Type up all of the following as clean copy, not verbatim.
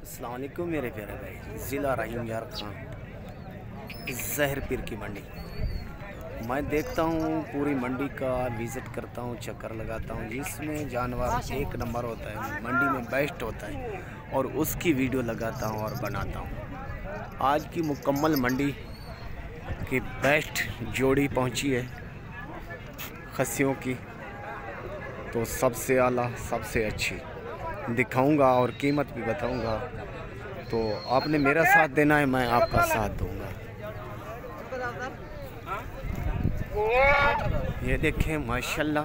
अस्सलाम वालेकुम मेरे प्यारे भाई। ज़िला रहीम यार खान ज़हर पीर की मंडी। मैं देखता हूँ पूरी मंडी का विज़िट करता हूँ, चक्कर लगाता हूँ, जिसमें जानवर एक नंबर होता है, मंडी में बेस्ट होता है, और उसकी वीडियो लगाता हूँ और बनाता हूँ। आज की मुकम्मल मंडी की बेस्ट जोड़ी पहुँची है खस्सियों की, तो सबसे आला सबसे अच्छी दिखाऊंगा और कीमत भी बताऊंगा। तो आपने मेरा साथ देना है, मैं आपका साथ दूंगा। ये देखें माशाल्लाह,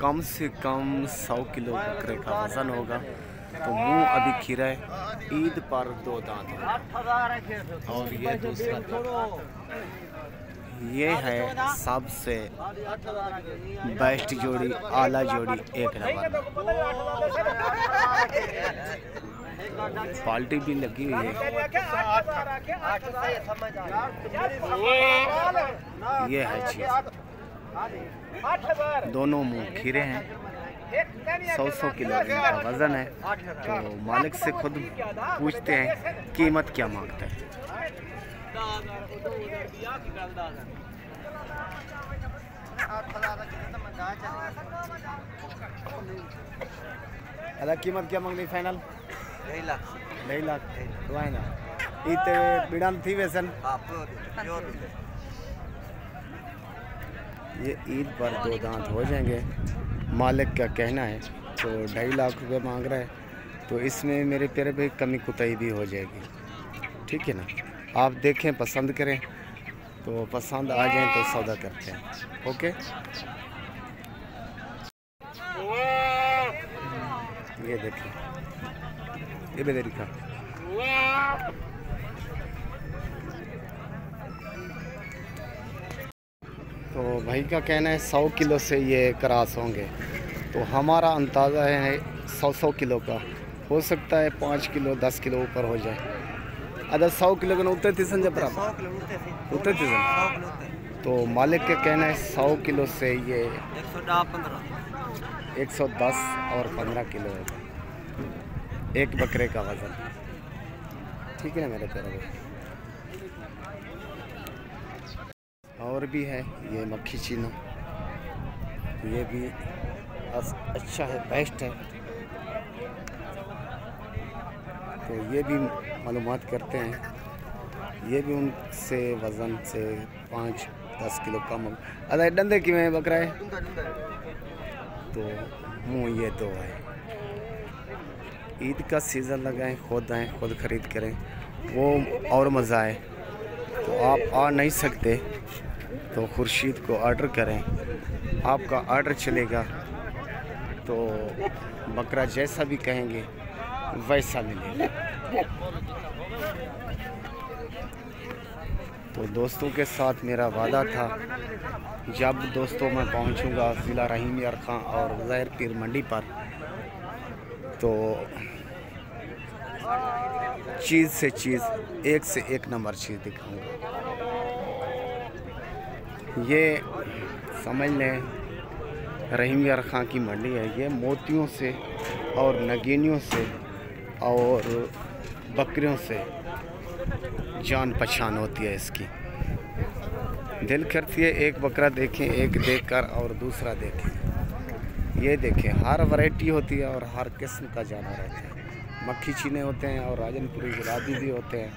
कम से कम 100 किलो बकरे का वज़न होगा। तो मुंह अभी खीरा है, ईद पर 2 दांत है। और ये दूसरा, ये है सबसे बेस्ट जोड़ी, आला जोड़ी, एक नंबर। पाल्टी भी लगी हुई है। ये है चीज, दोनों मुंह खीरे हैं, 100 किलो इनका वजन है। तो मालिक से खुद पूछते हैं कीमत क्या मांगता है। अला कीमत क्या मांगनी फाइनल? 2 लाख ना इते बिड़ान थी वैसन। ये ईद पर 2 दांत हो जाएंगे, मालिक का कहना है। तो 2.5 लाख रुपये मांग रहा है। तो इसमें मेरे प्यारे भाई कमी कुताई भी हो जाएगी, ठीक है ना। आप देखें, पसंद करें, तो पसंद आ जाए तो सौदा करते हैं। ओके, ये देखिए, ये बेदेरी का तो भाई का कहना है 100 किलो से ये क्रॉस होंगे। तो हमारा अंदाज़ा है 100 किलो का, हो सकता है 5 किलो 10 किलो ऊपर हो जाए। अगर 100 किलो का उतरे थे संजय बराबर उतरे थे। तो मालिक का कहना है 100 किलो से ये 110 और 15 किलो होगा एक बकरे का वज़न, ठीक है ना मेरे प्यारे भाई। और भी है ये मक्खी चीना, ये भी अच्छा है, बेस्ट है। तो ये भी मालूमात करते हैं, ये भी उनसे वज़न से 5-10 किलो कम हो। अरे डंदे कि में बकरा है, तो मुँह ये 2 है। ईद का सीज़न लगाएं, खुद आएँ, खुद ख़रीद करें, वो और मज़ा है। तो आप आ नहीं सकते तो खुर्शीद को ऑर्डर करें, आपका ऑर्डर चलेगा। तो बकरा जैसा भी कहेंगे वैसा मिलेगा। तो दोस्तों के साथ मेरा वादा था, जब दोस्तों मैं पहुंचूंगा ज़िला रहीम यार खान और ज़हर पीर मंडी पर, तो चीज़ से चीज़, एक से एक नंबर चीज़ दिखाऊंगा। ये समझ लें रहीम यार खान की मंडी है। ये मोतियों से और नगीनियों से और बकरियों से जान पहचान होती है इसकी। दिल करती है एक बकरा देखें, एक देखकर और दूसरा देखें। ये देखें, हर वैरायटी होती है और हर किस्म का जानवर रहता है। मक्खी चीने होते हैं और राजनपुरी गुलाबी भी होते हैं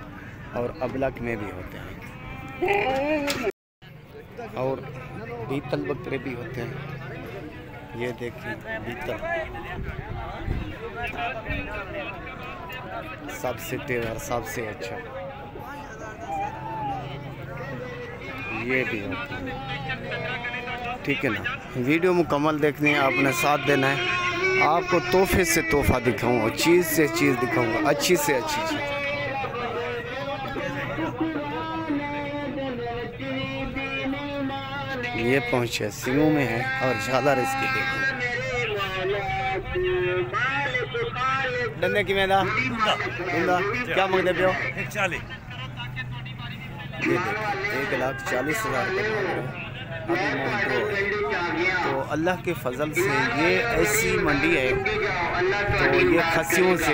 और अबलक में भी होते हैं, और बीतल बकरे भी होते हैं। ये देखिए बीतल सबसे टेवर, सबसे अच्छा, ये भी होता है, ठीक है ना। वीडियो मुकम्मल देखनी है, आपने साथ देना है। आपको तोहफे से तोहफा दिखाऊंगा, चीज़ से चीज़ दिखाऊंगा, अच्छी से अच्छी चीज़। ये पहुंचे सिंगों में है और झालर इसकी देखिए। डंडे की मैदा क्या मांगते पे हो? 140। ये देखिए 1,40,000 रुपये। तो अल्लाह के फजल से ये ऐसी मंडी है, तो ये खस्सियों से